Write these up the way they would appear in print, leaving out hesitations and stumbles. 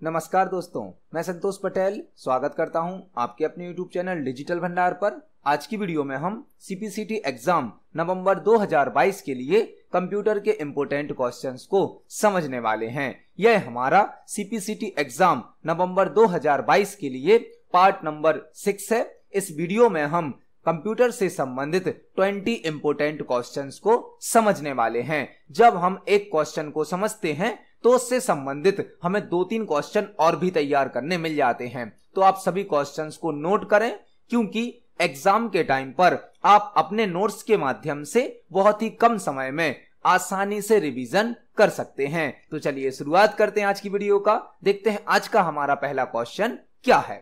नमस्कार दोस्तों, मैं संतोष पटेल स्वागत करता हूं आपके अपने YouTube चैनल डिजिटल भंडार पर। आज की वीडियो में हम CPCT एग्जाम नवंबर 2022 के लिए कंप्यूटर के इम्पोर्टेंट क्वेश्चंस को समझने वाले हैं। यह हमारा CPCT एग्जाम नवंबर 2022 के लिए पार्ट नंबर 6 है। इस वीडियो में हम कंप्यूटर से संबंधित 20 इम्पोर्टेंट क्वेश्चंस को समझने वाले हैं। जब हम एक क्वेश्चन को समझते हैं तो उससे संबंधित हमें 2-3 क्वेश्चन और भी तैयार करने मिल जाते हैं। तो आप सभी क्वेश्चंस को नोट करें, क्योंकि एग्जाम के टाइम पर आप अपने नोट्स के माध्यम से बहुत ही कम समय में आसानी से रिवीजन कर सकते हैं। तो चलिए शुरुआत करते हैं आज की वीडियो का। देखते हैं आज का हमारा पहला क्वेश्चन क्या है।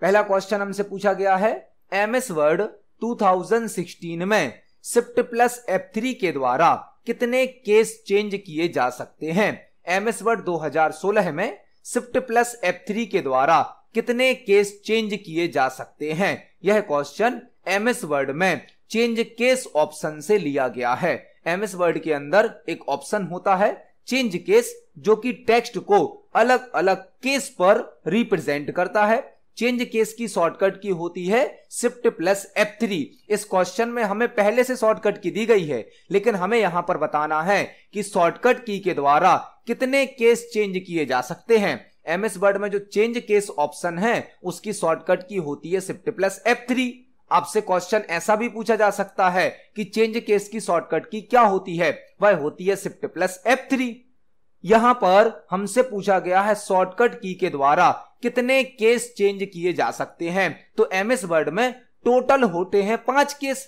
पहला क्वेश्चन हमसे पूछा गया है, MS वर्ड 2016 में Shift+F3 के द्वारा कितने केस चेंज किए जा सकते हैं। MS वर्ड 2016 में Shift+F3 के द्वारा कितने केस चेंज किए जा सकते हैं। यह क्वेश्चन MS वर्ड में चेंज केस ऑप्शन से लिया गया है। MS वर्ड के अंदर एक ऑप्शन होता है चेंज केस, जो कि टेक्स्ट को अलग अलग केस पर रिप्रेजेंट करता है। चेंज केस की शॉर्टकट की होती है Shift+F3। इस क्वेश्चन में हमें पहले से शॉर्टकट की दी गई है, लेकिन हमें यहां पर बताना है कि शॉर्टकट की के द्वारा कितने केस चेंज किए जा सकते हैं। MS वर्ड में जो चेंज केस ऑप्शन है उसकी शॉर्टकट की होती है Shift+F3। आपसे क्वेश्चन ऐसा भी पूछा जा सकता है कि चेंज केस की शॉर्टकट की क्या होती है, वह होती है Shift+F3। यहां पर हमसे पूछा गया है शॉर्टकट की के द्वारा कितने केस चेंज किए जा सकते हैं। तो MS वर्ड में टोटल होते हैं 5 केस।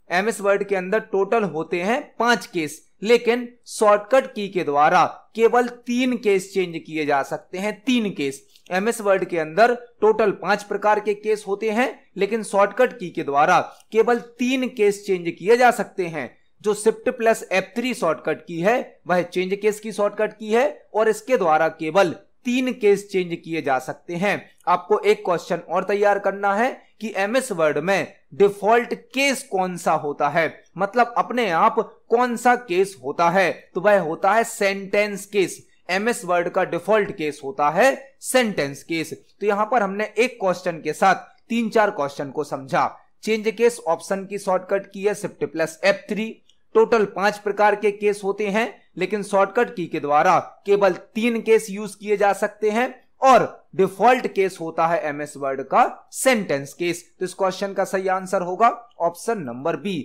MS वर्ड के अंदर टोटल होते हैं 5 केस, लेकिन शॉर्टकट की के द्वारा केवल 3 केस चेंज किए जा सकते हैं। 3 केस। MS वर्ड के अंदर टोटल 5 प्रकार के केस होते हैं, लेकिन शॉर्टकट की के द्वारा केवल 3 केस चेंज किए जा सकते हैं। जो Shift+F3 शॉर्टकट की है वह चेंज केस की शॉर्टकट की है और इसके द्वारा केवल 3 केस चेंज किए जा सकते हैं। आपको एक क्वेश्चन और तैयार करना है कि MS वर्ड में डिफॉल्ट केस कौन सा होता है, मतलब अपने आप कौन सा केस होता है। तो वह होता है सेंटेंस केस। MS वर्ड का डिफॉल्ट केस होता है सेंटेंस केस। तो यहां पर हमने एक क्वेश्चन के साथ 3-4 क्वेश्चन को समझा। चेंज केस ऑप्शन की शॉर्टकट की है Shift+F3। टोटल 5 प्रकार के केस होते हैं, लेकिन शॉर्टकट की के द्वारा केवल 3 केस यूज किए जा सकते हैं और डिफॉल्ट केस होता है MS वर्ड का सेंटेंस केस। तो इस क्वेश्चन का सही आंसर होगा ऑप्शन नंबर बी।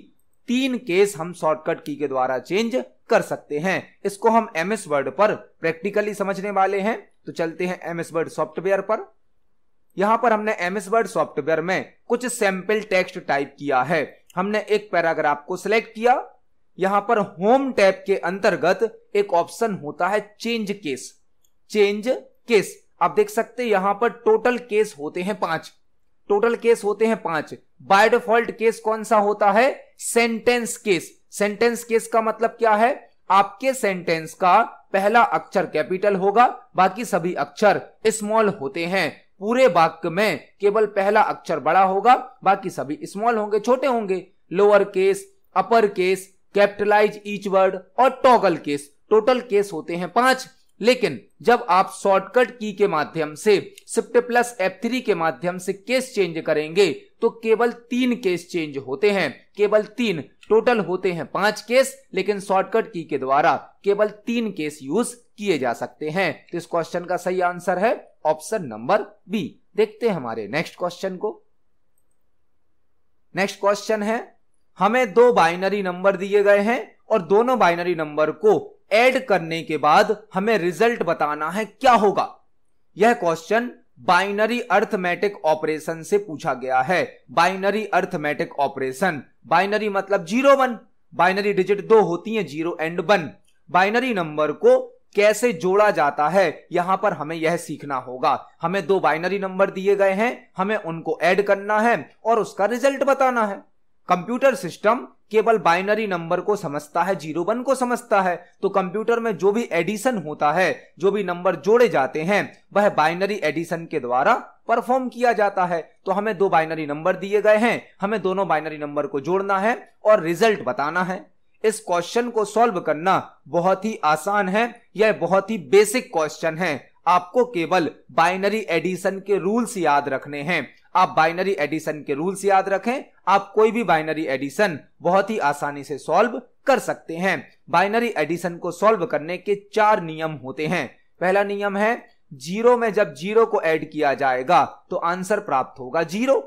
3 केस हम शॉर्टकट की के द्वारा चेंज कर सकते हैं। इसको हम MS वर्ड पर प्रैक्टिकली समझने वाले हैं। तो चलते हैं MS वर्ड सॉफ्टवेयर पर। यहां पर हमने MS वर्ड सॉफ्टवेयर में कुछ सैंपल टेक्स्ट टाइप किया है। हमने एक पैराग्राफ को सिलेक्ट किया। यहां पर होम टैब के अंतर्गत एक ऑप्शन होता है चेंज केस। चेंज केस आप देख सकते हैं यहां पर टोटल केस होते हैं 5। टोटल केस होते हैं 5। बाय डिफॉल्ट केस कौन सा होता है? Sentence case. सेंटेंस केस का मतलब क्या है? आपके सेंटेंस का पहला अक्षर कैपिटल होगा, बाकी सभी अक्षर स्मॉल होते हैं। पूरे वाक्य में केवल पहला अक्षर बड़ा होगा, बाकी सभी स्मॉल होंगे, छोटे होंगे। Lower case, upper case, capitalise each word और टॉगल केस। टोटल केस होते हैं 5। लेकिन जब आप शॉर्टकट की के माध्यम से Shift+F3 के माध्यम से केस चेंज करेंगे तो केवल 3 केस चेंज होते हैं। केवल 3। टोटल होते हैं 5 केस, लेकिन शॉर्टकट की के द्वारा केवल 3 केस यूज किए जा सकते हैं। तो इस क्वेश्चन का सही आंसर है ऑप्शन नंबर बी। देखते हैं हमारे नेक्स्ट क्वेश्चन को। नेक्स्ट क्वेश्चन है, हमें 2 बाइनरी नंबर दिए गए हैं और दोनों बाइनरी नंबर को ऐड करने के बाद हमें रिजल्ट बताना है, क्या होगा। यह क्वेश्चन बाइनरी अर्थमेटिक ऑपरेशन से पूछा गया है। Binary arithmetic operation. बाइनरी मतलब 0-1। बाइनरी डिजिट 2 होती हैं, 0 एंड 1। बाइनरी नंबर को कैसे जोड़ा जाता है, यहां पर हमें यह सीखना होगा। हमें 2 बाइनरी नंबर दिए गए हैं, हमें उनको ऐड करना है और उसका रिजल्ट बताना है। कंप्यूटर सिस्टम केवल बाइनरी नंबर को समझता है, 0-1 को समझता है। तो कंप्यूटर में जो भी एडिशन होता है, जो भी नंबर जोड़े जाते हैं, वह बाइनरी एडिशन के द्वारा परफॉर्म किया जाता है। तो हमें 2 बाइनरी नंबर दिए गए हैं, हमें दोनों बाइनरी नंबर को जोड़ना है और रिजल्ट बताना है। इस क्वेश्चन को सॉल्व करना बहुत ही आसान है। यह बहुत ही बेसिक क्वेश्चन है। आपको केवल बाइनरी एडिशन के रूल्स याद रखने हैं। आप बाइनरी एडिशन के रूल्स याद रखें, आप कोई भी बाइनरी एडिशन बहुत ही आसानी से सॉल्व कर सकते हैं। बाइनरी एडिशन को सॉल्व करने के 4 नियम होते हैं। पहला नियम है, जीरो में जब जीरो को ऐड किया जाएगा तो आंसर प्राप्त होगा 0।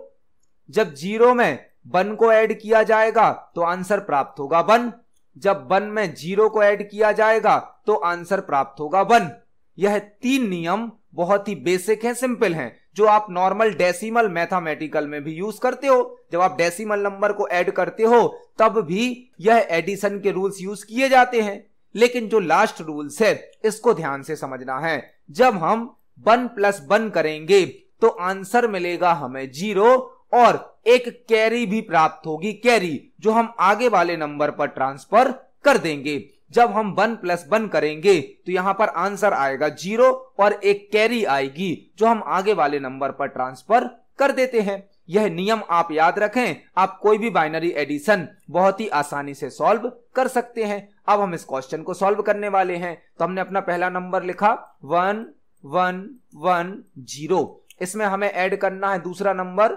जब जीरो में 1 को ऐड किया जाएगा तो आंसर प्राप्त होगा 1। जब 1 में 0 को ऐड किया जाएगा तो आंसर प्राप्त होगा 1। यह 3 नियम बहुत ही बेसिक हैं, सिंपल हैं, जो आप नॉर्मल डेसिमल मैथमेटिकल में भी यूज करते हो। जब आप डेसिमल नंबर को ऐड करते हो तब भी यह एडिशन के रूल्स यूज किए जाते हैं। लेकिन जो लास्ट रूल्स है इसको ध्यान से समझना है। जब हम 1 + 1 करेंगे तो आंसर मिलेगा हमें 0 और एक कैरी भी प्राप्त होगी, कैरी, जो हम आगे वाले नंबर पर ट्रांसफर कर देंगे। जब हम 1 + 1 करेंगे तो यहां पर आंसर आएगा 0 और एक कैरी आएगी जो हम आगे वाले नंबर पर ट्रांसफर कर देते हैं। यह नियम आप याद रखें, आप कोई भी बाइनरी एडिशन बहुत ही आसानी से सॉल्व कर सकते हैं। अब हम इस क्वेश्चन को सॉल्व करने वाले हैं। तो हमने अपना पहला नंबर लिखा 1 1 1 0। इसमें हमें ऐड करना है दूसरा नंबर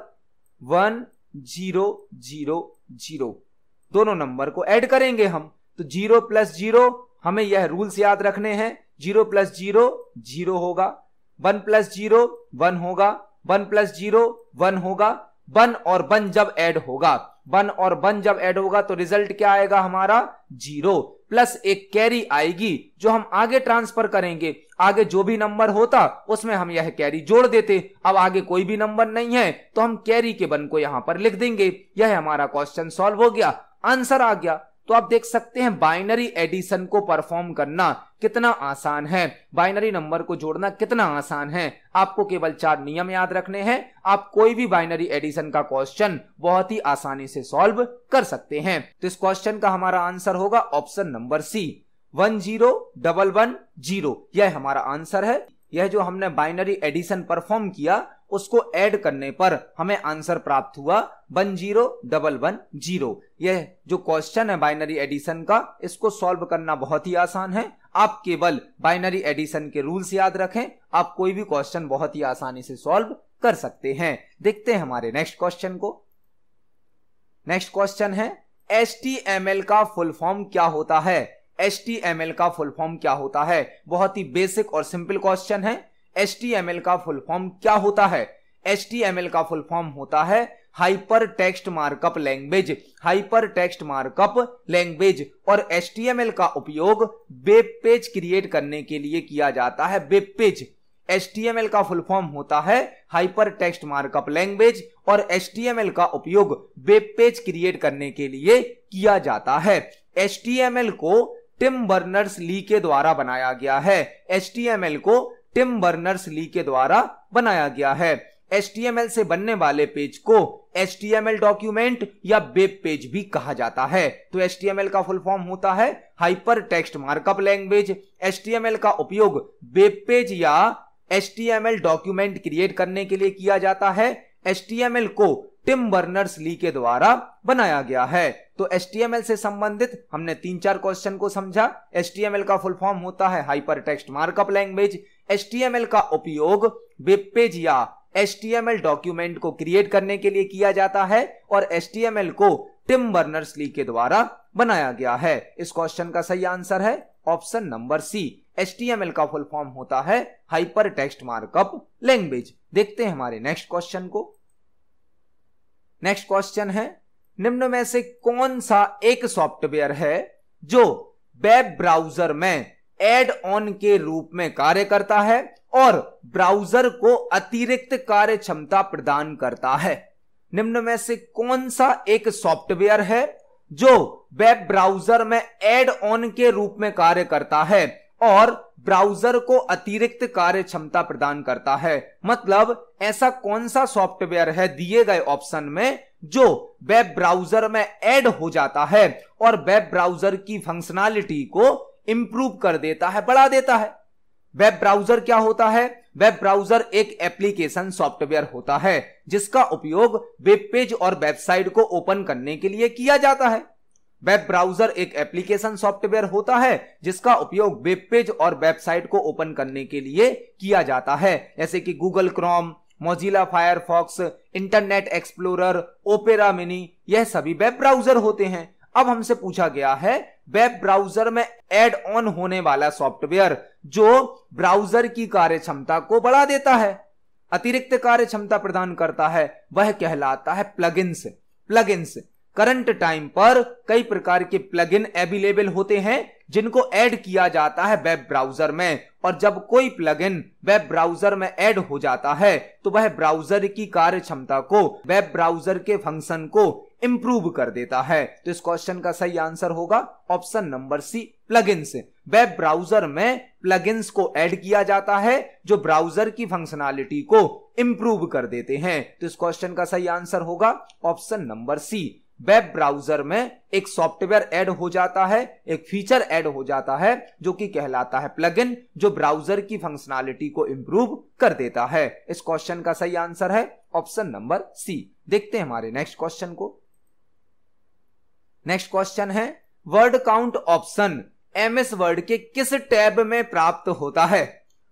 1 0 0 0। दोनों नंबर को ऐड करेंगे हम, तो 0 + 0 हमें यह रूल्स याद रखने हैं। 0 + 0 0 होगा, 1 + 0 1 होगा, 1 + 0 1 होगा। 1 और 1 जब ऐड होगा, 1 और 1 जब ऐड होगा तो रिजल्ट क्या आएगा हमारा 0 प्लस एक कैरी आएगी जो हम आगे ट्रांसफर करेंगे। आगे जो भी नंबर होता उसमें हम यह कैरी जोड़ देते। अब आगे कोई भी नंबर नहीं है तो हम कैरी के 1 को यहां पर लिख देंगे। यह हमारा क्वेश्चन सॉल्व हो गया, आंसर आ गया। तो आप देख सकते हैं बाइनरी एडिशन को परफॉर्म करना कितना आसान है, बाइनरी नंबर को जोड़ना कितना आसान है। आपको केवल 4 नियम याद रखने हैं, आप कोई भी बाइनरी एडिशन का क्वेश्चन बहुत ही आसानी से सॉल्व कर सकते हैं। तो इस क्वेश्चन का हमारा आंसर होगा ऑप्शन नंबर सी, 10111 यह हमारा आंसर है। यह जो हमने बाइनरी एडिशन परफॉर्म किया उसको ऐड करने पर हमें आंसर प्राप्त हुआ 10110। यह जो क्वेश्चन है बाइनरी एडिशन का, इसको सॉल्व करना बहुत ही आसान है। आप केवल बाइनरी एडिशन के रूल्स याद रखें, आप कोई भी क्वेश्चन बहुत ही आसानी से सॉल्व कर सकते हैं। देखते हैं हमारे नेक्स्ट क्वेश्चन को। नेक्स्ट क्वेश्चन है, HTML का फुल फॉर्म क्या होता है? HTML का फुल फॉर्म क्या होता है? बहुत ही बेसिक और सिंपल क्वेश्चन है। HTML का फुल फॉर्म क्या होता है? HTML का फुल फॉर्म होता है hyper text markup language. Hyper text markup language और HTML का उपयोग वेब पेज क्रिएट करने के लिए किया जाता है। वेब पेज, HTML का फुल फॉर्म होता है हाइपर टेक्स्ट मार्कअप लैंग्वेज और HTML का उपयोग वेब पेज क्रिएट करने के लिए किया जाता है। HTML को टिम बर्नर्स-ली के द्वारा बनाया गया है। HTML को टिम बर्नर्स-ली के द्वारा बनाया गया है। HTML से बनने वाले पेज को HTML डॉक्यूमेंट या वेब पेज भी कहा जाता है। तो HTML का फुल फॉर्म होता है hyper text markup language. HTML का उपयोग वेब पेज या HTML डॉक्यूमेंट क्रिएट करने के लिए किया जाता है। HTML को टिम बर्नर्स-ली के द्वारा बनाया गया है। तो HTML से संबंधित हमने 3-4 क्वेश्चन को समझा। HTML का फुल फॉर्म होता है hyper text markup language. HTML का उपयोग वेब पेज या HTML डॉक्यूमेंट को क्रिएट करने के लिए किया जाता है और HTML को टिम बर्नर्स-ली के द्वारा बनाया गया है। इस क्वेश्चन का सही आंसर है ऑप्शन नंबर सी। HTML का फुल फॉर्म होता है हाइपर टेक्स्ट मार्कअप लैंग्वेज। देखते हैं हमारे नेक्स्ट क्वेश्चन को। नेक्स्ट क्वेश्चन है, निम्न में से कौन सा एक सॉफ्टवेयर है जो वेब ब्राउजर में एड ऑन के रूप में कार्य करता है और ब्राउजर को अतिरिक्त कार्य क्षमता प्रदान करता है? निम्न में से कौन सा एक सॉफ्टवेयर है जो वेब ब्राउजर में एड ऑन के रूप में कार्य करता है और ब्राउजर को अतिरिक्त कार्य क्षमता प्रदान करता है? मतलब ऐसा कौन सा सॉफ्टवेयर है दिए गए ऑप्शन में जो वेब ब्राउजर में ऐड हो जाता है और वेब ब्राउजर की फंक्शनैलिटी को इंप्रूव कर देता है, बढ़ा देता है? वेब ब्राउजर क्या होता है? वेब ब्राउजर एक एप्लीकेशन सॉफ्टवेयर होता है जिसका उपयोग वेब पेज और वेबसाइट को ओपन करने के लिए किया जाता है। वेब ब्राउजर एक एप्लीकेशन सॉफ्टवेयर होता है जिसका उपयोग वेब पेज और वेबसाइट को ओपन करने के लिए किया जाता है, जैसे कि Google Chrome, Mozilla Firefox, internet explorer, opera mini, यह सभी वेब ब्राउजर होते हैं। अब हमसे पूछा गया है वेब ब्राउजर में ऐड ऑन होने वाला सॉफ्टवेयर जो ब्राउजर की कार्यक्षमता को बढ़ा देता है, अतिरिक्त कार्य क्षमता प्रदान करता है, वह कहलाता है प्लगइन्स। प्लगइन्स करंट टाइम पर कई प्रकार के प्लगइन अवेलेबल होते हैं जिनको ऐड किया जाता है वेब ब्राउजर में, और जब कोई प्लगइन वेब ब्राउजर में ऐड हो जाता है तो वह ब्राउजर की कार्य क्षमता को, वेब ब्राउजर के फंक्शन को इंप्रूव कर देता है। तो इस क्वेश्चन का सही आंसर होगा option number C, plugins. Web browser में प्लगइन्स को ऐड किया जाता है जो ब्राउजर की फंक्शनैलिटी को इंप्रूव कर देते हैं। तो इस क्वेश्चन का सही आंसर होगा option number C. Web browser में एक सॉफ्टवेयर ऐड हो जाता है, एक फीचर ऐड हो जाता है जो कि कहलाता है प्लगइन, जो ब्राउजर की फंक्शनैलिटी को इंप्रूव कर देता है। इस क्वेश्चन का सही आंसर है ऑप्शन नंबर सी। देखते हैं हमारे नेक्स्ट क्वेश्चन को। नेक्स्ट क्वेश्चन है word count option MS word के किस टैब में प्राप्त होता है?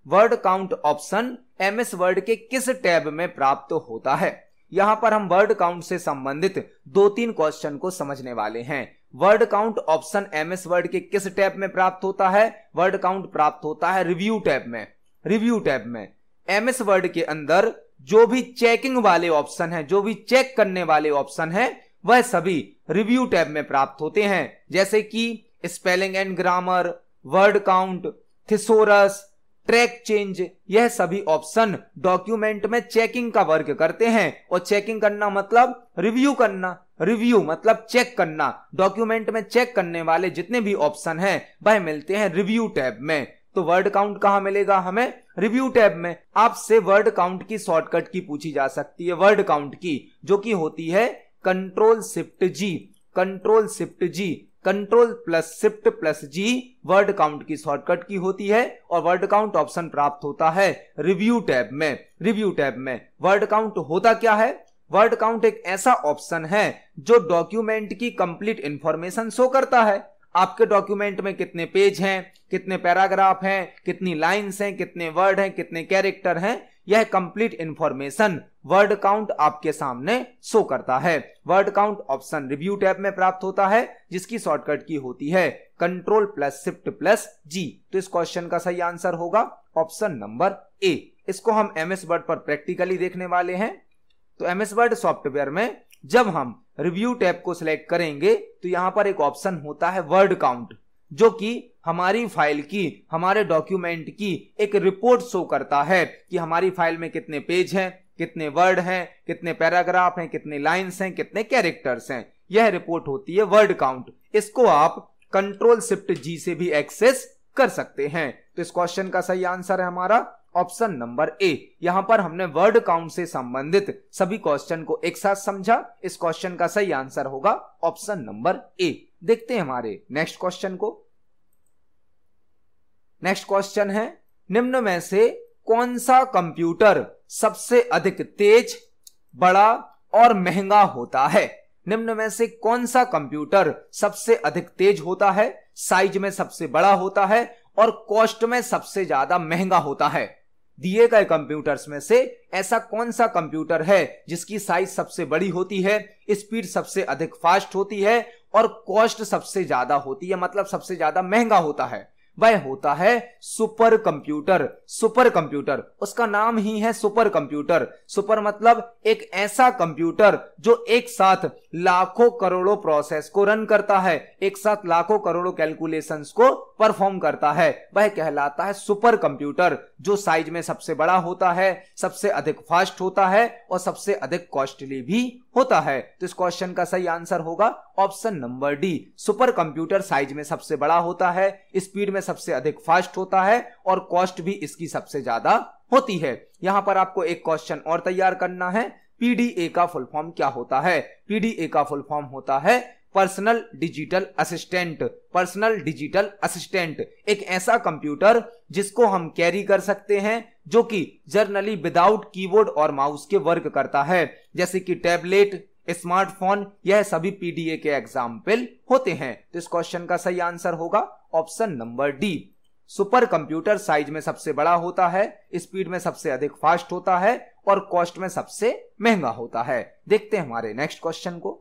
Word count option MS word के किस टैब में प्राप्त होता है? यहां पर हम वर्ड काउंट से संबंधित 2-3 क्वेश्चन को समझने वाले हैं। Word count option MS word के किस टैब में प्राप्त होता है? वर्ड काउंट प्राप्त होता है रिव्यू टैब में। रिव्यू टैब में एमएस वर्ड के अंदर जो भी चेकिंग वाले ऑप्शन है, जो भी चेक करने वाले ऑप्शन है, वह सभी रिव्यू टैब में प्राप्त होते हैं, जैसे कि spelling and grammar, word count, thesaurus, track change. यह सभी ऑप्शन डॉक्यूमेंट में चेकिंग का वर्क करते हैं, और चेकिंग करना मतलब रिव्यू करना, रिव्यू मतलब चेक करना। डॉक्यूमेंट में चेक करने वाले जितने भी ऑप्शन हैं वह मिलते हैं रिव्यू टैब में। तो वर्ड काउंट कहां मिलेगा हमें? रिव्यू टैब में। आपसे वर्ड काउंट की शॉर्टकट की पूछी जा सकती है, वर्ड काउंट की, जो कि होती है कंट्रोल शिफ्ट जी। कंट्रोल शिफ्ट जी, कंट्रोल प्लस शिफ्ट प्लस जी वर्ड काउंट की शॉर्टकट की होती है, और वर्ड काउंट ऑप्शन प्राप्त होता है रिव्यू टैब में। रिव्यू टैब में वर्ड काउंट होता क्या है? वर्ड काउंट एक ऐसा ऑप्शन है जो डॉक्यूमेंट की कंप्लीट इंफॉर्मेशन शो करता है। आपके डॉक्यूमेंट में कितने पेज हैं, कितने पैराग्राफ हैं, कितनी लाइंस हैं, कितने वर्ड हैं, कितने कैरेक्टर हैं, यह कंप्लीट इंफॉर्मेशन वर्ड काउंट आपके सामने शो करता है। Word count option review tab में प्राप्त होता है, जिसकी शॉर्टकट की होती है कंट्रोल प्लस शिफ्ट प्लस जी। तो इस क्वेश्चन का सही आंसर होगा ऑप्शन नंबर ए। इसको हम एमएस वर्ड पर प्रैक्टिकली देखने वाले हैं। तो एमएस वर्ड सॉफ्टवेयर में जब हम रिव्यू टैब को सिलेक्ट करेंगे तो यहां पर एक ऑप्शन होता है वर्ड काउंट, जो कि हमारी फाइल की, हमारे डॉक्यूमेंट की एक रिपोर्ट शो करता है कि हमारी फाइल में कितने पेज हैं, कितने वर्ड हैं, कितने पैराग्राफ हैं, कितने लाइंस हैं, कितने कैरेक्टर्स हैं। यह रिपोर्ट होती है वर्ड काउंट। इसको आप कंट्रोल शिफ्ट जी से भी एक्सेस कर सकते हैं। तो इस क्वेश्चन का सही आंसर है हमारा ऑप्शन नंबर ए। यहां पर हमने वर्ड काउंट से संबंधित सभी क्वेश्चन को एक साथ समझा। इस क्वेश्चन का सही आंसर होगा ऑप्शन नंबर ए। देखते हैं हमारे नेक्स्ट क्वेश्चन को। नेक्स्ट क्वेश्चन है निम्न में से कौन सा कंप्यूटर सबसे अधिक तेज, बड़ा और महंगा होता है? निम्न में से कौन सा कंप्यूटर सबसे अधिक तेज होता है, साइज में सबसे बड़ा होता है और कॉस्ट में सबसे ज्यादा महंगा होता है? दिए गए कंप्यूटर्स में से ऐसा कौन सा कंप्यूटर है जिसकी साइज सबसे बड़ी होती है, स्पीड सबसे अधिक फास्ट होती है और कॉस्ट सबसे ज्यादा होती है, मतलब सबसे ज्यादा महंगा होता है? वह होता है सुपर कंप्यूटर। सुपर कंप्यूटर, उसका नाम ही है सुपर कंप्यूटर। सुपर मतलब एक ऐसा कंप्यूटर जो एक साथ लाखों करोड़ों प्रोसेस को रन करता है, एक साथ लाखों करोड़ों कैलकुलेशंस को परफॉर्म करता है, वह कहलाता है सुपर कंप्यूटर, जो साइज में सबसे बड़ा होता है, सबसे अधिक फास्ट होता है और सबसे अधिक कॉस्टली भी होता है। तो इस क्वेश्चन का सही आंसर होगा option number D. Super computer size में सबसे बड़ा होता है, स्पीड में सबसे अधिक फास्ट होता है और कॉस्ट भी इसकी सबसे ज्यादा होती है। यहां पर आपको एक क्वेश्चन और तैयार करना है। पीडीए का फुल फॉर्म क्या होता है? पीडीए का फुल फॉर्म होता है personal digital assistant. Personal digital assistant एक ऐसा कंप्यूटर जिसको हम कैरी कर सकते हैं, जो कि जर्नली विदाउट कीबोर्ड और माउस के वर्क करता है, जैसे कि टैबलेट, स्मार्टफोन, यह सभी पीडीए के एग्जाम्पल होते हैं। तो इस क्वेश्चन का सही आंसर होगा option number D. Super computer size में सबसे बड़ा होता है, स्पीड में सबसे अधिक फास्ट होता है और कॉस्ट में सबसे महंगा होता है। देखते हैं हमारे नेक्स्ट क्वेश्चन को।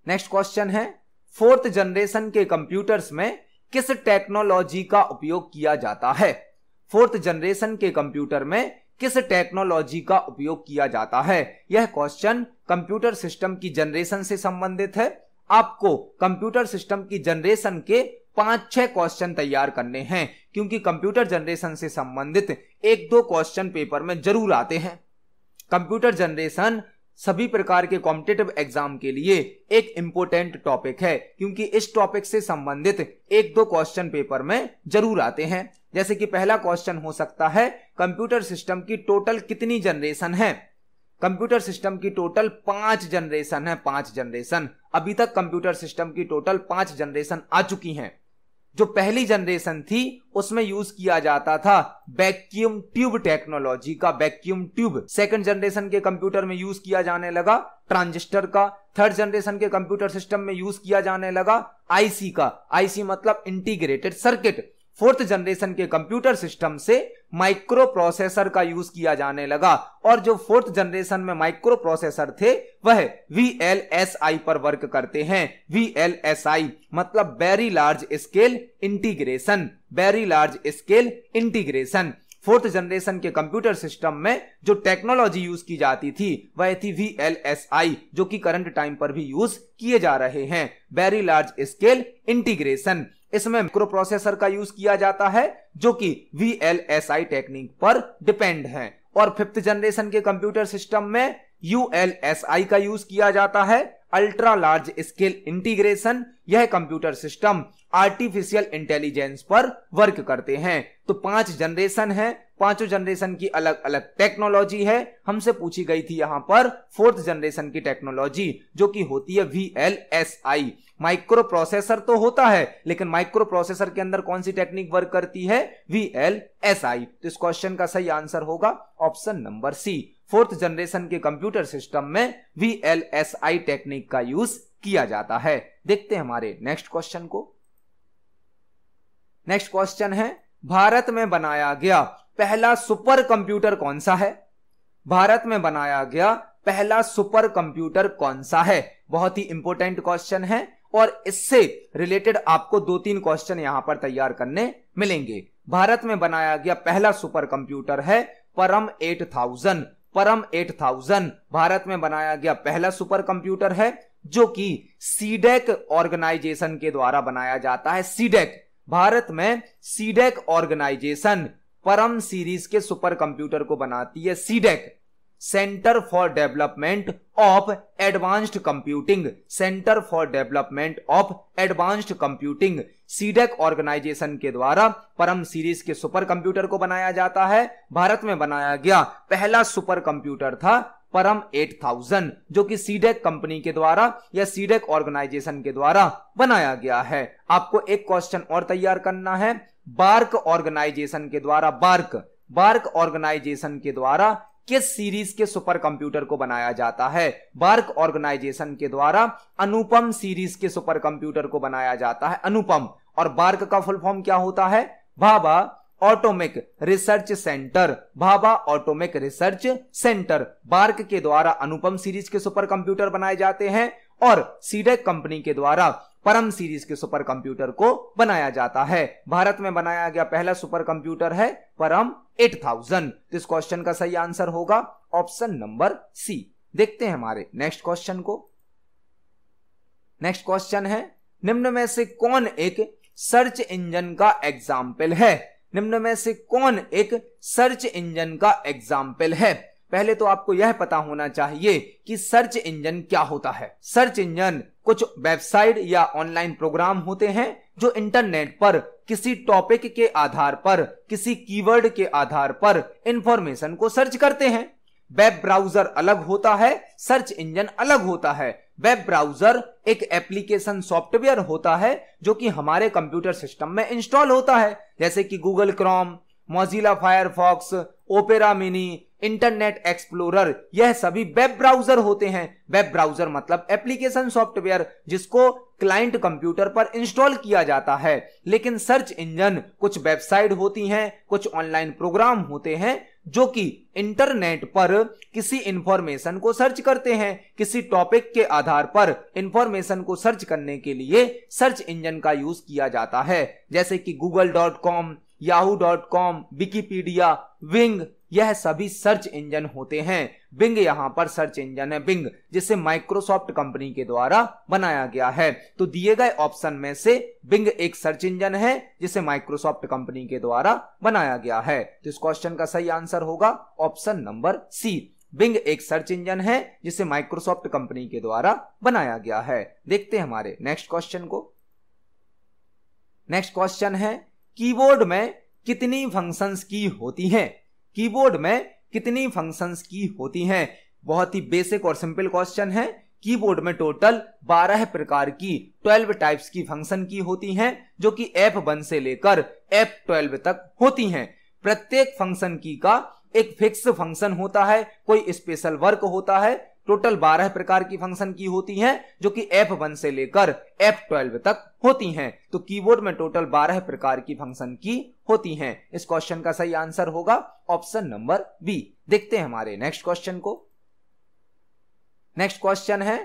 नेक्स्ट क्वेश्चन है, फोर्थ जनरेशन के कंप्यूटर्स में किस टेक्नोलॉजी का उपयोग किया जाता है? फोर्थ जनरेशन के कंप्यूटर में किस टेक्नोलॉजी का उपयोग किया जाता है? यह क्वेश्चन कंप्यूटर सिस्टम की जनरेशन से संबंधित है। आपको कंप्यूटर सिस्टम की जनरेशन के 5-6 क्वेश्चन तैयार करने हैं, क्योंकि कंप्यूटर जनरेशन से संबंधित 1-2 क्वेश्चन पेपर में जरूर आते हैं। कंप्यूटर जनरेशन सभी प्रकार के कॉम्पिटिटिव एग्जाम के लिए एक इंपॉर्टेंट टॉपिक है, क्योंकि इस टॉपिक से संबंधित 1-2 क्वेश्चन पेपर में जरूर आते हैं। जैसे कि पहला क्वेश्चन हो सकता है, कंप्यूटर सिस्टम की टोटल कितनी जनरेशन है? कंप्यूटर सिस्टम की टोटल 5 जनरेशन है, 5 जनरेशन। अभी तक कंप्यूटर सिस्टम की टोटल 5 जनरेशन आ चुकी हैं। जो पहली जनरेशन थी उसमें यूज किया जाता था वैक्यूम ट्यूब टेक्नोलॉजी का, वैक्यूम ट्यूब। सेकंड जनरेशन के कंप्यूटर में यूज किया जाने लगा ट्रांजिस्टर का। थर्ड जनरेशन के कंप्यूटर सिस्टम में यूज किया जाने लगा आईसी का, आईसी मतलब इंटीग्रेटेड सर्किट। फोर्थ जनरेशन के कंप्यूटर सिस्टम से माइक्रो प्रोसेसर का यूज किया जाने लगा, और जो फोर्थ जनरेशन में माइक्रो प्रोसेसर थे वह VLSI पर वर्क करते हैं। VLSI मतलब very large scale integration, very large scale integration. Fourth generation के कंप्यूटर सिस्टम में जो टेक्नोलॉजी यूज की जाती थी वह थी VLSI, जो कि करंट टाइम पर भी यूज किए जा रहे हैं, वेरी लार्ज स्केल इंटीग्रेशन। इसमें माइक्रो प्रोसेसर का यूज किया जाता है जो कि VLSI टेक्निक पर डिपेंड है। और फिफ्थ जनरेशन के कंप्यूटर सिस्टम में ULSI का यूज किया जाता है, अल्ट्रा लार्ज स्केल इंटीग्रेशन। यह कंप्यूटर सिस्टम आर्टिफिशियल इंटेलिजेंस पर वर्क करते हैं। तो 5 जनरेशन है, पांचों जनरेशन की अलग अलग टेक्नोलॉजी है। हमसे पूछी गई थी यहां पर फोर्थ जनरेशन की टेक्नोलॉजी, जो कि होती है VLSI। माइक्रो प्रोसेसर तो होता है, लेकिन माइक्रो प्रोसेसर के अंदर कौन सी टेक्निक वर्क करती है? VLSI। तो इस क्वेश्चन का सही आंसर होगा option number C. Fourth generation के कंप्यूटर सिस्टम में VLSI टेक्निक का यूज किया जाता है। देखते हैं हमारे नेक्स्ट क्वेश्चन को। नेक्स्ट क्वेश्चन है, भारत में बनाया गया पहला सुपर कंप्यूटर कौन सा है? भारत में बनाया गया पहला सुपर कंप्यूटर कौन सा है? बहुत ही इंपॉर्टेंट क्वेश्चन है, और इससे रिलेटेड आपको 2-3 क्वेश्चन यहां पर तैयार करने मिलेंगे। भारत में बनाया गया पहला सुपर कंप्यूटर है परम 8000। परम 8000 भारत में बनाया गया पहला सुपर कंप्यूटर है, जो कि सीडेक ऑर्गेनाइजेशन के द्वारा बनाया जाता है। सीडेक, भारत में सीडेक ऑर्गेनाइजेशन परम सीरीज के सुपर कंप्यूटर को बनाती है। C-DAC, centre for development of advanced computing, centre for development of advanced computing. C-DAC organisation के द्वारा परम सीरीज के सुपर कंप्यूटर को बनाया जाता है। भारत में बनाया गया पहला सुपर कंप्यूटर था परम 8000, जो कि सीडेक कंपनी के द्वारा या सीडेक ऑर्गेनाइजेशन के द्वारा बनाया गया है। आपको एक क्वेश्चन और तैयार करना है, बार्क ऑर्गेनाइजेशन के द्वारा, बार्क ऑर्गेनाइजेशन के द्वारा किस सीरीज के सुपर कंप्यूटर को बनाया जाता है? बार्क ऑर्गेनाइजेशन के द्वारा अनुपम सीरीज के सुपर कंप्यूटर को बनाया जाता है। अनुपम, और बार्क का फुल फॉर्म क्या होता है? Bhabha atomic research centre, Bhabha atomic research centre. BARC के द्वारा अनुपम सीरीज के सुपर कंप्यूटर बनाए जाते हैं, और सीडेक कंपनी के द्वारा परम सीरीज के सुपर कंप्यूटर को बनाया जाता है। भारत में बनाया गया पहला सुपर कंप्यूटर है परम 8000। तो इस क्वेश्चन का सही आंसर होगा ऑप्शन नंबर सी। देखते हैं हमारे नेक्स्ट क्वेश्चन को। नेक्स्ट क्वेश्चन है, निम्न में से कौन एक सर्च इंजन का एग्जाम्पल है? निम्न में से कौन एक सर्च इंजन का एग्जाम्पल है? पहले तो आपको यह पता होना चाहिए कि सर्च इंजन क्या होता है। सर्च इंजन कुछ वेबसाइट या ऑनलाइन प्रोग्राम होते हैं जो इंटरनेट पर किसी टॉपिक के आधार पर, किसी कीवर्ड के आधार पर इंफॉर्मेशन को सर्च करते हैं। वेब ब्राउजर अलग होता है, सर्च इंजन अलग होता है। वेब ब्राउजर एक एप्लीकेशन सॉफ्टवेयर होता है जो कि हमारे कंप्यूटर सिस्टम में इंस्टॉल होता है, जैसे कि Google Chrome, Mozilla Firefox, opera mini, internet explorer, यह सभी वेब ब्राउजर होते हैं। वेब ब्राउजर मतलब एप्लीकेशन सॉफ्टवेयर जिसको क्लाइंट कंप्यूटर पर इंस्टॉल किया जाता है। लेकिन सर्च इंजन कुछ वेबसाइट होती हैं, कुछ ऑनलाइन प्रोग्राम होते हैं जो कि इंटरनेट पर किसी इंफॉर्मेशन को सर्च करते हैं। किसी टॉपिक के आधार पर इंफॉर्मेशन को सर्च करने के लिए सर्च इंजन का यूज किया जाता है, जैसे कि google.com, yahoo.com, विकिपीडिया, विंग, यह सभी सर्च इंजन होते हैं। बिंग यहां पर सर्च इंजन है, बिंग जिसे माइक्रोसॉफ्ट कंपनी के द्वारा बनाया गया है। तो दिए गए ऑप्शन में से बिंग एक सर्च इंजन है जिसे माइक्रोसॉफ्ट कंपनी के द्वारा बनाया गया है। तो इस क्वेश्चन का सही आंसर होगा ऑप्शन नंबर सी। बिंग एक सर्च इंजन है जिसे माइक्रोसॉफ्ट कंपनी के द्वारा बनाया गया है। देखते हैं हमारे नेक्स्ट क्वेश्चन को। नेक्स्ट क्वेश्चन है, कीबोर्ड में कितनी फंक्शंस की होती हैं? कीबोर्ड में कितनी फंक्शंस की होती हैं? बहुत ही बेसिक और सिंपल क्वेश्चन है। कीबोर्ड में टोटल 12 प्रकार की 12 टाइप्स की फंक्शन की होती हैं जो कि F1 से लेकर F12 तक होती हैं। प्रत्येक फंक्शन की का एक फिक्स फंक्शन होता है, कोई स्पेशल वर्क होता है। टोटल 12 प्रकार की फंक्शन की होती हैं जो कि F1 से लेकर F12 तक होती हैं। तो कीबोर्ड में टोटल 12 प्रकार की फंक्शन की होती हैं। इस क्वेश्चन का सही आंसर होगा ऑप्शन नंबर बी। देखते हैं हमारे नेक्स्ट क्वेश्चन को। नेक्स्ट क्वेश्चन है,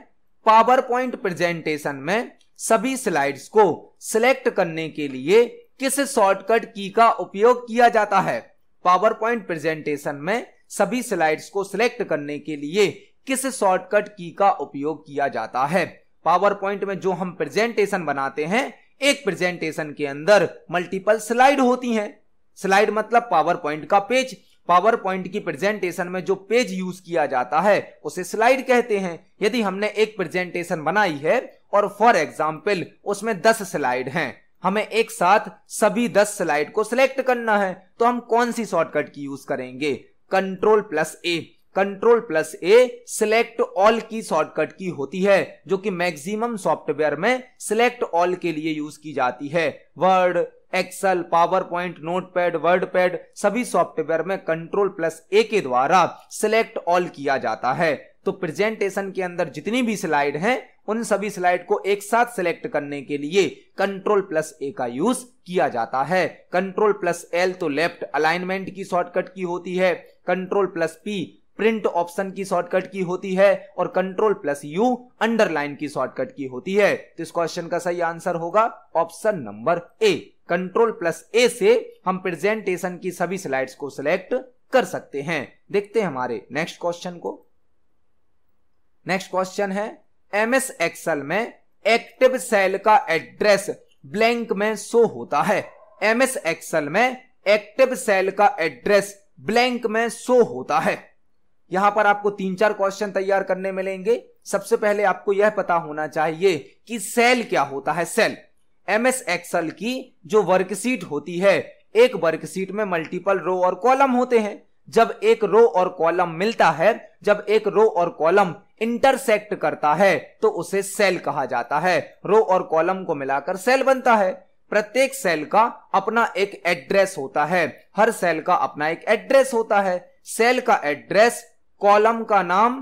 पावर पॉइंट प्रेजेंटेशन में सभी स्लाइड्स को सिलेक्ट करने के लिए किस शॉर्टकट की का उपयोग किया जाता है? पावर पॉइंट प्रेजेंटेशन में सभी स्लाइड्स को सिलेक्ट करने के लिए किस शॉर्टकट की का उपयोग किया जाता है? पावर पॉइंट में जो हम प्रेजेंटेशन बनाते हैं, एक प्रेजेंटेशन के अंदर मल्टीपल स्लाइड होती हैं। स्लाइड मतलब पावर पॉइंट का पेज। पावर पॉइंट की प्रेजेंटेशन में जो पेज यूज किया जाता है उसे स्लाइड कहते हैं। यदि हमने एक प्रेजेंटेशन बनाई है और फॉर एग्जाम्पल उसमें 10 स्लाइड हैं, हमें एक साथ सभी 10 स्लाइड को सिलेक्ट करना है, तो हम कौन सी शॉर्टकट की यूज करेंगे? Ctrl+A। Ctrl+A सिलेक्ट ऑल की शॉर्टकट की होती है जो कि मैक्सिमम सॉफ्टवेयर में सिलेक्ट ऑल के लिए यूज की जाती है। Word, Excel, PowerPoint, Notepad, WordPad सभी सॉफ्टवेयर में Ctrl+A के द्वारा सिलेक्ट ऑल किया जाता है। तो प्रेजेंटेशन के अंदर जितनी भी स्लाइड हैं उन सभी स्लाइड को एक साथ सिलेक्ट करने के लिए Ctrl+A का यूज किया जाता है। Ctrl+L तो लेफ्ट अलाइनमेंट की शॉर्टकट की होती है, Ctrl+P प्रिंट ऑप्शन की शॉर्टकट की होती है और Ctrl+U अंडरलाइन की शॉर्टकट की होती है। तो इस क्वेश्चन का सही आंसर होगा ऑप्शन नंबर ए। Ctrl+A से हम प्रेजेंटेशन की सभी स्लाइड्स को सिलेक्ट कर सकते हैं। देखते हैं हमारे नेक्स्ट क्वेश्चन को। नेक्स्ट क्वेश्चन है, MS एक्सेल में एक्टिव सेल का एड्रेस ब्लैंक में शो होता है। MS एक्सेल में एक्टिव सेल का एड्रेस ब्लैंक में शो होता है। यहां पर आपको 3-4 क्वेश्चन तैयार करने मिलेंगे। सबसे पहले आपको यह पता होना चाहिए कि सेल क्या होता है। सेल MS एक्सेल की जो वर्कशीट होती है, एक वर्कशीट में मल्टीपल रो और कॉलम होते हैं। जब एक रो और कॉलम मिलता है, जब एक रो और कॉलम इंटरसेक्ट करता है तो उसे सेल कहा जाता है। रो और कॉलम को मिलाकर सेल बनता है। प्रत्येक सेल का अपना एक एड्रेस होता है, हर सेल का अपना एक एड्रेस होता है। सेल का एड्रेस कॉलम का नाम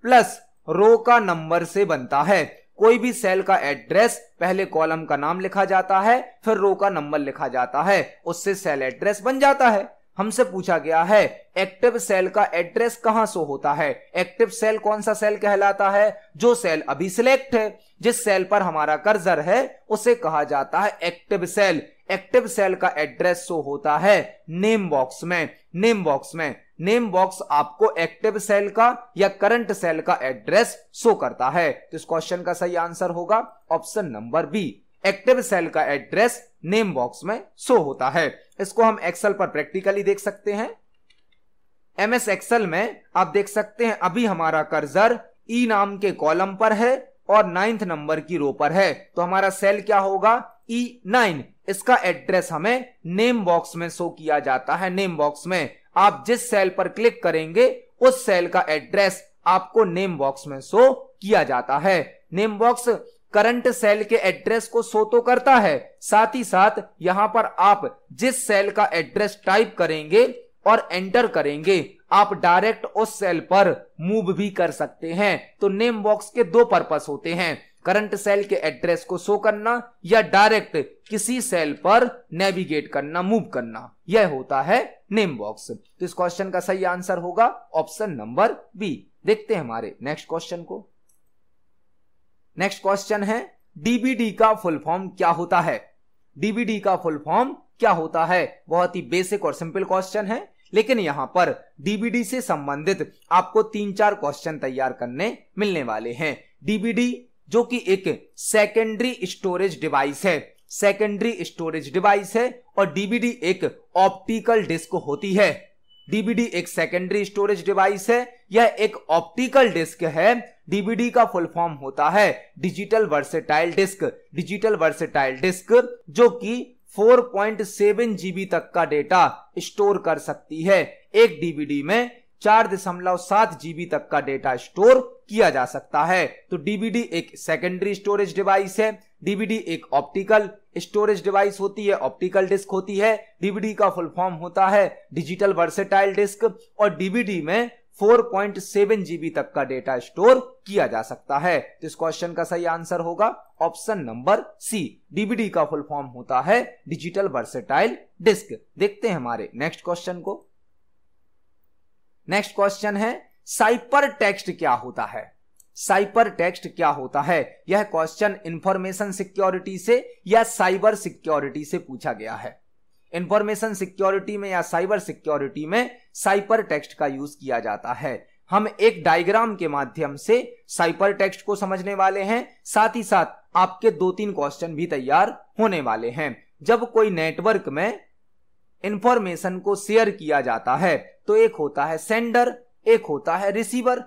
प्लस रो का नंबर से बनता है। कोई भी सेल का एड्रेस पहले कॉलम का नाम लिखा जाता है, फिर रो का नंबर लिखा जाता है, उससे सेल एड्रेस बन जाता है। हमसे पूछा गया है एक्टिव सेल का एड्रेस कहां शो होता है। एक्टिव सेल कौन सा सेल कहलाता है? जो सेल अभी सिलेक्ट है, जिस सेल पर हमारा कर्सर है उसे कहा जाता है एक्टिव सेल। एक्टिव सेल का एड्रेस शो होता है नेम बॉक्स में। नेम बॉक्स में नेम बॉक्स आपको एक्टिव सेल का या करंट सेल का एड्रेस शो करता है। तो इस क्वेश्चन का सही आंसर होगा option number B. Active cell का एड्रेस नेम बॉक्स में शो होता है। इसको हम एक्सेल पर प्रैक्टिकली देख सकते हैं। MS एक्सेल में आप देख सकते हैं अभी हमारा कर्सर E नाम के कॉलम पर है और 9th नंबर की रो पर है, तो हमारा सेल क्या होगा? E9। इसका एड्रेस हमें नेम बॉक्स में शो किया जाता है। नेम बॉक्स में आप जिस सेल पर क्लिक करेंगे उस सेल का एड्रेस आपको नेम बॉक्स में शो किया जाता है। नेम बॉक्स करंट सेल के एड्रेस को शो तो करता है, साथ ही साथ यहां पर आप जिस सेल का एड्रेस टाइप करेंगे और एंटर करेंगे आप डायरेक्ट उस सेल पर मूव भी कर सकते हैं। तो नेम बॉक्स के दो पर्पस होते हैं, करंट सेल के एड्रेस को शो करना या डायरेक्ट किसी सेल पर नेविगेट करना, मूव करना, यह होता है नेम बॉक्स। तो इस क्वेश्चन का सही आंसर होगा ऑप्शन नंबर बी। देखते हैं हमारे नेक्स्ट क्वेश्चन को। नेक्स्ट क्वेश्चन है डीबीडी का फुल फॉर्म क्या होता है। डीबीडी का फुल फॉर्म क्या होता है? बहुत ही बेसिक और सिंपल क्वेश्चन है, लेकिन यहां पर डीबीडी से संबंधित आपको 3-4 क्वेश्चन तैयार करने मिलने वाले हैं। डीबीडी जो कि एक सेकेंडरी स्टोरेज डिवाइस है, सेकेंडरी स्टोरेज डिवाइस है, और डीबीडी एक ऑप्टिकल डिस्क होती है। डीबीडी एक सेकेंडरी स्टोरेज डिवाइस है, यह एक ऑप्टिकल डिस्क है। डीबीडी का फुल फॉर्म होता है digital versatile disc. Digital versatile disc जो कि 4.7 जीबी तक का डेटा स्टोर कर सकती है। एक डीबीडी में 4.7 जीबी तक का डेटा स्टोर किया जा सकता है। तो डीबीडी एक सेकेंडरी स्टोरेज डिवाइस है, डीबीडी एक ऑप्टिकल स्टोरेज डिवाइस होती है, ऑप्टिकल डिस्क होती है। डीबीडी का फुल फॉर्म होता है डिजिटल वर्सेटाइल डिस्क, और डीबीडी में 4.7 जीबी तक का डेटा स्टोर किया जा सकता है। तो इस क्वेश्चन का सही आंसर होगा ऑप्शन नंबर सी। डीबीडी का फुल फॉर्म होता है डिजिटल वर्सेटाइल डिस्क। देखते हैं हमारे नेक्स्ट क्वेश्चन को। नेक्स्ट क्वेश्चन है साइपर टेक्स्ट क्या होता है। साइपर टेक्स्ट क्या होता है? यह क्वेश्चन इंफॉर्मेशन सिक्योरिटी से या साइबर सिक्योरिटी से पूछा गया है। इंफॉर्मेशन सिक्योरिटी में या साइबर सिक्योरिटी में साइपर टेक्स्ट का यूज किया जाता है। हम एक डायग्राम के माध्यम से साइपर टेक्स्ट को समझने वाले हैं, साथ ही साथ आपके 2-3 क्वेश्चन भी तैयार होने वाले हैं। जब कोई नेटवर्क में इंफॉर्मेशन को शेयर किया जाता है तो एक होता है सेंडर, एक होता है रिसीवर।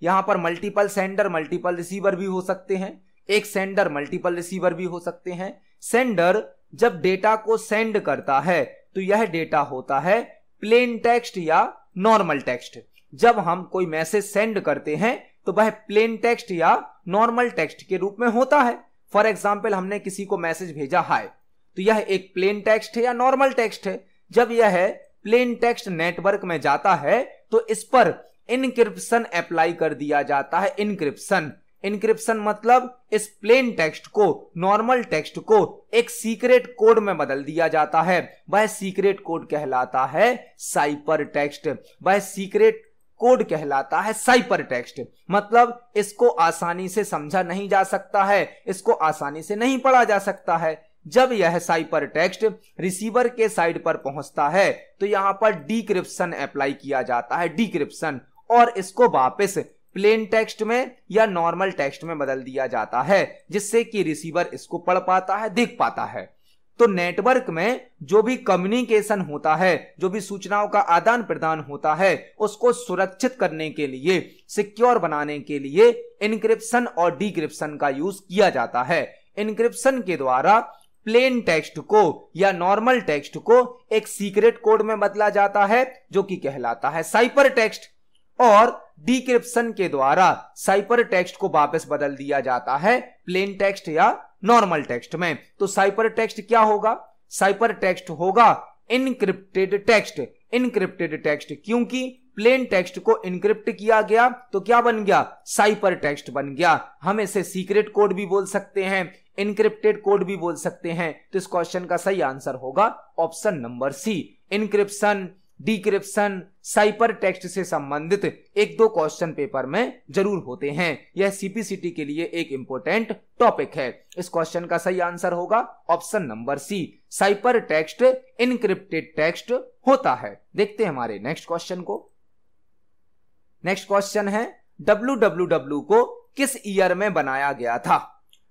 यहां पर मल्टीपल सेंडर मल्टीपल रिसीवर भी हो सकते हैं, एक सेंडर मल्टीपल रिसीवर भी हो सकते हैं। सेंडर जब डेटा को सेंड करता है तो यह डेटा होता है प्लेन टेक्स्ट या नॉर्मल टेक्स्ट। जब हम कोई मैसेज सेंड करते हैं तो वह प्लेन टेक्स्ट या नॉर्मल टेक्स्ट के रूप में होता है। फॉर एग्जाम्पल हमने किसी को मैसेज भेजा हाय, तो यह एक प्लेन टेक्स्ट है या नॉर्मल टेक्स्ट है। जब यह प्लेन टेक्स्ट नेटवर्क में जाता है तो इस पर इनक्रिप्शन अप्लाई कर दिया जाता है। इनक्रिप्शन, इनक्रिप्शन मतलब इस प्लेन टेक्स्ट को, नॉर्मल टेक्स्ट को एक सीक्रेट कोड में बदल दिया जाता है। वह सीक्रेट कोड कहलाता है साइपर टेक्स्ट। वह सीक्रेट कोड कहलाता है साइपर टेक्स्ट। मतलब इसको आसानी से समझा नहीं जा सकता है, इसको आसानी से नहीं पढ़ा जा सकता है। जब यह साइपर टेक्स्ट रिसीवर के साइड पर पहुंचता है तो यहां पर डिक्रिप्शन अप्लाई किया जाता है, डिक्रिप्शन, और इसको वापस प्लेन टेक्स्ट में या नॉर्मल टेक्स्ट में बदल दिया जाता है, जिससे कि रिसीवर इसको पढ़ पाता है, देख पाता है। तो नेटवर्क में जो भी कम्युनिकेशन होता है, जो भी सूचनाओं का आदान प्रदान होता है, उसको सुरक्षित करने के लिए, सिक्योर बनाने के लिए इनक्रिप्शन और डिक्रिप्शन का यूज किया जाता है। इनक्रिप्शन के द्वारा प्लेन टेक्स्ट को या नॉर्मल टेक्स्ट को एक सीक्रेट कोड में बदला जाता है जो कि कहलाता है साइपर टेक्स्ट, और डिक्रिप्शन के द्वारा साइपर टेक्स्ट को वापस बदल दिया जाता है प्लेन टेक्स्ट या नॉर्मल टेक्स्ट में। तो साइपर टेक्स्ट क्या होगा? साइपर टेक्स्ट होगा इनक्रिप्टेड टेक्स्ट। इनक्रिप्टेड टेक्स्ट, क्योंकि प्लेन टेक्स्ट को इनक्रिप्ट किया गया तो क्या बन गया? साइपर टेक्स्ट बन गया। हम इसे सीक्रेट कोड भी बोल सकते हैं, इनक्रिप्टेड कोड भी बोल सकते हैं। तो इस क्वेश्चन का सही आंसर होगा option number C. Encryption, decryption, cipher text से संबंधित 1-2 क्वेश्चन पेपर में जरूर होते हैं। यह सीपीसीटी के लिए एक इंपॉर्टेंट टॉपिक है। इस क्वेश्चन का सही आंसर होगा option number C. Cipher text encrypted text होता है। देखते हैं हमारे नेक्स्ट क्वेश्चन को। नेक्स्ट क्वेश्चन है www को किस ईयर में बनाया गया था?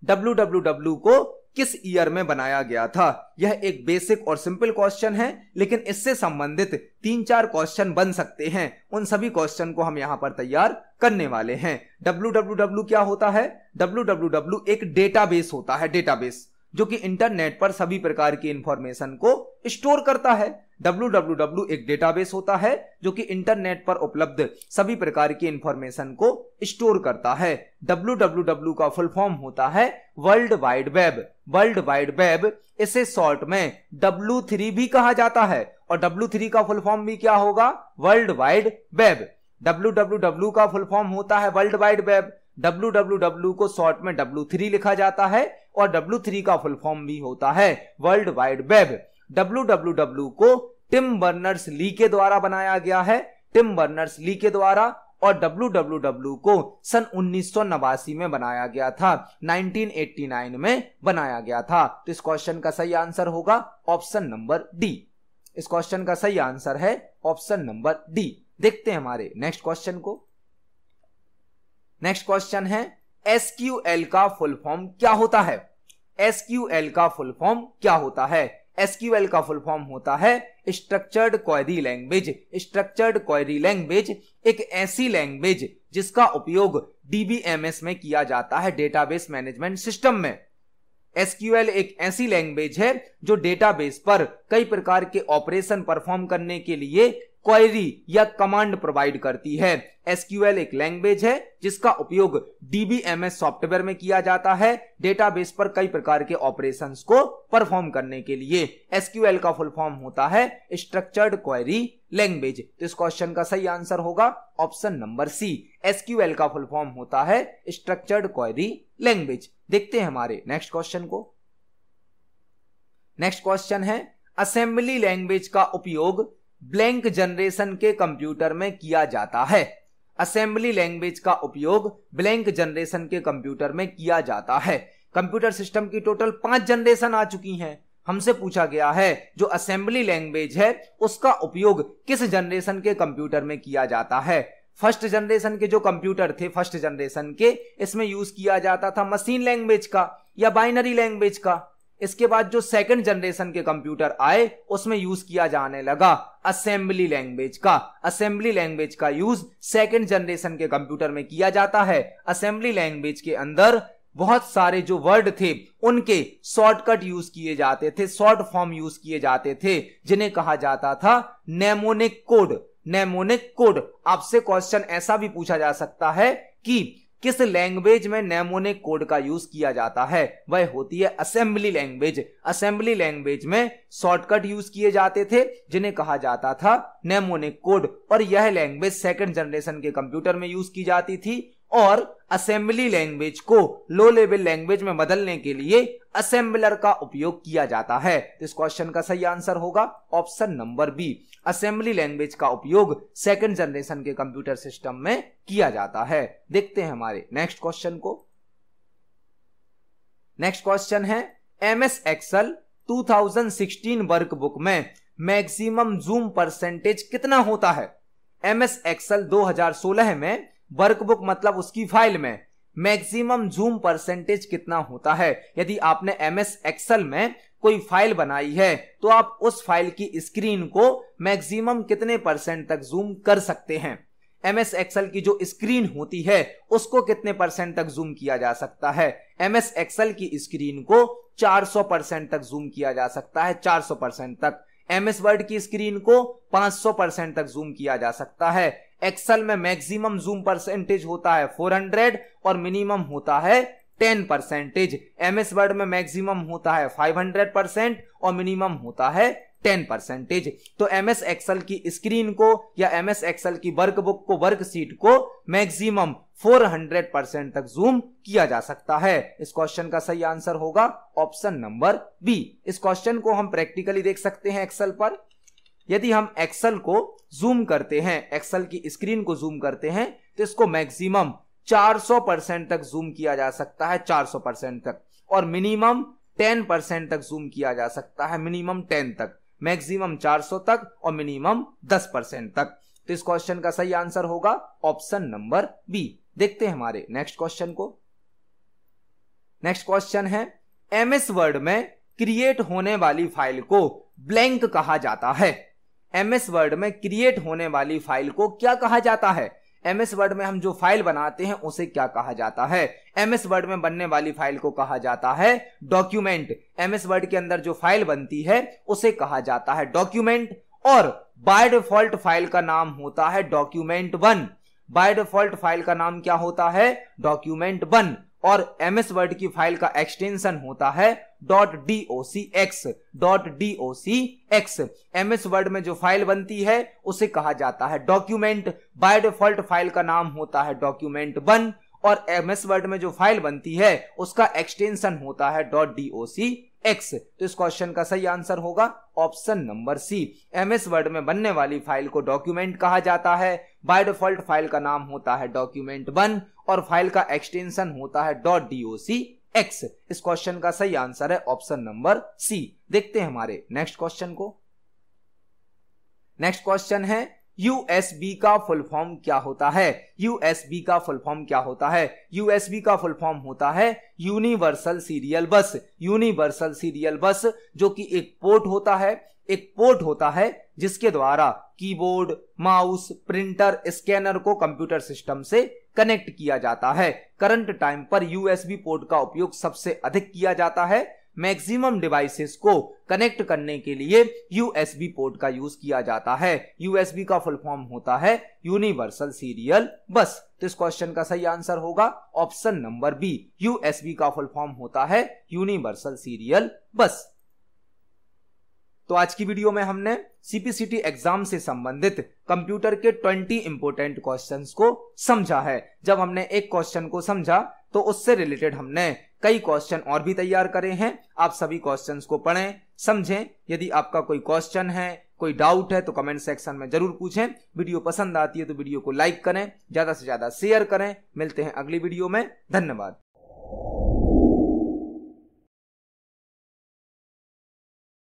www को किस ईयर में बनाया गया था? यह एक बेसिक और सिंपल क्वेश्चन है, लेकिन इससे संबंधित 3-4 क्वेश्चन बन सकते हैं। उन सभी क्वेश्चन को हम यहां पर तैयार करने वाले हैं। www क्या होता है? www एक डेटाबेस होता है, डेटाबेस जो कि इंटरनेट पर सभी प्रकार की इंफॉर्मेशन को स्टोर करता है। www एक डेटाबेस होता है जो कि इंटरनेट पर उपलब्ध सभी प्रकार की इंफॉर्मेशन को स्टोर करता है। www का फुल फॉर्म होता है world wide web. World wide web इसे शॉर्ट में W3 भी कहा जाता है और W3 का फुल फॉर्म भी क्या होगा? World wide web. www का फुल फॉर्म होता है वर्ल्ड वाइड वेब। www को शॉर्ट में W3 लिखा जाता है और W3 का फुल फॉर्म भी होता है वर्ल्ड वाइड वेब। www को टिम बर्नर्स ली के द्वारा बनाया गया है, टिम बर्नर्स ली के द्वारा, और www को सन 1989 में बनाया गया था, 1989 में बनाया गया था। तो इस क्वेश्चन का सही आंसर होगा ऑप्शन नंबर डी। इस क्वेश्चन का सही आंसर है ऑप्शन नंबर डी। देखते हैं हमारे नेक्स्ट क्वेश्चन को। नेक्स्ट क्वेश्चन है एसक्यूएल का फुल फॉर्म क्या होता है? एसक्यूएल का फुल फॉर्म क्या होता है? एसक्यूएल का फुल फॉर्म होता है structured query language. Structured query language एक ऐसी लैंग्वेज जिसका उपयोग डीबीएमएस में किया जाता है, डेटाबेस मैनेजमेंट सिस्टम में। एसक्यूएल एक ऐसी लैंग्वेज है जो डेटाबेस पर कई प्रकार के ऑपरेशन परफॉर्म करने के लिए क्वेरी या कमांड प्रोवाइड करती है। एसक्यूएल एक लैंग्वेज है जिसका उपयोग डीबीएमएस सॉफ्टवेयर में किया जाता है, डेटाबेस पर कई प्रकार के ऑपरेशंस को परफॉर्म करने के लिए। एसक्यूएल का फुल फॉर्म होता है स्ट्रक्चर्ड क्वेरी लैंग्वेज। तो इस क्वेश्चन का सही आंसर होगा ऑप्शन नंबर सी। एसक्यूएल का फुल फॉर्म होता है स्ट्रक्चर्ड क्वेरी लैंग्वेज। देखते हैं हमारे नेक्स्ट क्वेश्चन को। नेक्स्ट क्वेश्चन है असेंबली लैंग्वेज का उपयोग ब्लैंक जनरेशन के कंप्यूटर में किया जाता है। असेंबली लैंग्वेज का उपयोग ब्लैंक जनरेशन के कंप्यूटर में किया जाता है। कंप्यूटर सिस्टम की टोटल 5 जनरेशन आ चुकी हैं। हमसे पूछा गया है जो असेंबली लैंग्वेज है उसका उपयोग किस जनरेशन के कंप्यूटर में किया जाता है। फर्स्ट जनरेशन के जो कंप्यूटर थे, फर्स्ट जनरेशन के, इसमें यूज किया जाता था मशीन लैंग्वेज का या बाइनरी लैंग्वेज का। इसके बाद जो सेकंड जनरेशन के कंप्यूटर आए उसमें यूज किया जाने लगा असेंबली लैंग्वेज का। असेंबली लैंग्वेज का यूज सेकंड जनरेशन के कंप्यूटर में किया जाता है। असेंबली लैंग्वेज के अंदर बहुत सारे जो वर्ड थे उनके शॉर्टकट यूज किए जाते थे, शॉर्ट फॉर्म यूज किए जाते थे, जिन्हें कहा जाता था नेमोनिक कोड। Mnemonic code. आपसे क्वेश्चन ऐसा भी पूछा जा सकता है कि किस लैंग्वेज में नेमोनिक कोड का यूज किया जाता है, वह होती है असेंबली लैंग्वेज। असेंबली लैंग्वेज में शॉर्टकट यूज किए जाते थे जिन्हें कहा जाता था नेमोनिक कोड, और यह लैंग्वेज सेकंड जनरेशन के कंप्यूटर में यूज की जाती थी। और असेंबली लैंग्वेज को लो लेवल लैंग्वेज में बदलने के लिए असेंबलर का उपयोग किया जाता है। इस क्वेश्चन का सही आंसर होगा option number B. Assembly language का उपयोग सेकंड जनरेशन के कंप्यूटर सिस्टम में किया जाता है। देखते हैं हमारे नेक्स्ट क्वेश्चन को। नेक्स्ट क्वेश्चन है एमएस एक्सेल 2016 वर्कबुक में मैक्सिमम जूम परसेंटेज कितना होता है? एमएस एक्सेल 2016 में वर्कबुक मतलब उसकी फाइल में मैक्सिमम जूम परसेंटेज कितना होता है? यदि आपने एमएस एक्सेल में कोई फाइल बनाई है तो आप उस फाइल की स्क्रीन को मैक्सिमम कितने परसेंट तक जूम कर सकते हैं? एमएस एक्सेल की जो स्क्रीन होती है उसको कितने परसेंट तक जूम किया जा सकता है? एमएस एक्सेल की स्क्रीन को 400% तक जूम किया जा सकता है, 400% तक। एमएस वर्ड की स्क्रीन को 500% तक जूम किया जा सकता है। एक्सेल में मैक्सिमम जूम परसेंटेज होता है 400 और मिनिमम होता है 10%। एमएस वर्ड में मैक्सिमम होता है 500% और मिनिमम होता है 10%। तो एमएस एक्सेल की स्क्रीन को या एमएस एक्सेल की वर्कबुक को, वर्कशीट को मैक्सिमम 400% तक जूम किया जा सकता है। इस क्वेश्चन का सही आंसर होगा ऑप्शन नंबर बी। इस क्वेश्चन को हम प्रैक्टिकली देख सकते हैं एक्सेल पर। यदि हम एक्सेल को जूम करते हैं, एक्सेल की स्क्रीन को जूम करते हैं, तो इसको मैक्सिमम 400% तक जूम किया जा सकता है, 400% तक, और मिनिमम 10% तक जूम किया जा सकता है, मिनिमम 10 तक, मैक्सिमम 400 तक और मिनिमम 10% तक। तो इस क्वेश्चन का सही आंसर होगा ऑप्शन नंबर बी। देखते हैं हमारे नेक्स्ट क्वेश्चन को। नेक्स्ट क्वेश्चन है एमएस वर्ड में क्रिएट होने वाली फाइल को ब्लैंक कहा जाता है। एमएस वर्ड में क्रिएट होने वाली फाइल को क्या कहा जाता है? MS वर्ड में हम जो फाइल बनाते हैं उसे क्या कहा जाता है? MS वर्ड में बनने वाली फाइल को कहा जाता है डॉक्यूमेंट। MS वर्ड के अंदर जो फाइल बनती है उसे कहा जाता है डॉक्यूमेंट, और बाय डिफॉल्ट फाइल का नाम होता है डॉक्यूमेंट1। बाय डिफॉल्ट फाइल का नाम क्या होता है? डॉक्यूमेंट1। और MS वर्ड की फाइल का एक्सटेंशन होता है .docx। MS वर्ड में जो फाइल बनती है उसे कहा जाता है डॉक्यूमेंट। बाय डिफॉल्ट फाइल का नाम होता है डॉक्यूमेंट1, और MS वर्ड में जो फाइल बनती है उसका एक्सटेंशन होता है .docx। तो इस क्वेश्चन का सही आंसर होगा option number C. MS Word में बनने वाली फाइल को डॉक्यूमेंट कहा जाता है, बाय डिफॉल्ट फाइल का नाम होता है डॉक्यूमेंट1 और फाइल का एक्सटेंशन होता है .docx। इस क्वेश्चन का सही आंसर है ऑप्शन नंबर सी। देखते हैं हमारे नेक्स्ट क्वेश्चन को। नेक्स्ट क्वेश्चन है USB का फुल फॉर्म क्या होता है? USB का फुल फॉर्म क्या होता है? USB का फुल फॉर्म होता है यूनिवर्सल सीरियल बस। यूनिवर्सल सीरियल बस जो कि एक पोर्ट होता है जिसके द्वारा कीबोर्ड, माउस, प्रिंटर, स्कैनर को कंप्यूटर सिस्टम से कनेक्ट किया जाता है। करंट टाइम पर USB पोर्ट का उपयोग सबसे अधिक किया जाता है। मैक्सिमम डिवाइसेस को कनेक्ट करने के लिए USB पोर्ट का यूज किया जाता है। USB का फुल फॉर्म होता है यूनिवर्सल सीरियल बस। तो इस क्वेश्चन का सही आंसर होगा ऑप्शन नंबर बी। USB का फुल फॉर्म होता है यूनिवर्सल सीरियल बस। तो आज की वीडियो में हमने CPCT एग्जाम से संबंधित कंप्यूटर के 20 इंपोर्टेंट क्वेश्चंस को समझा है। जब हमने एक क्वेश्चन को समझा तो उससे रिलेटेड हमने कई क्वेश्चन और भी तैयार करे हैं। आप सभी क्वेश्चंस को पढ़ें, समझें। यदि आपका कोई क्वेश्चन है, कोई डाउट है तो कमेंट सेक्शन में जरूर पूछें। वीडियो पसंद आती है तो वीडियो को लाइक करें, ज्यादा से ज्यादा शेयर करें। मिलते हैं अगली वीडियो में। धन्यवाद।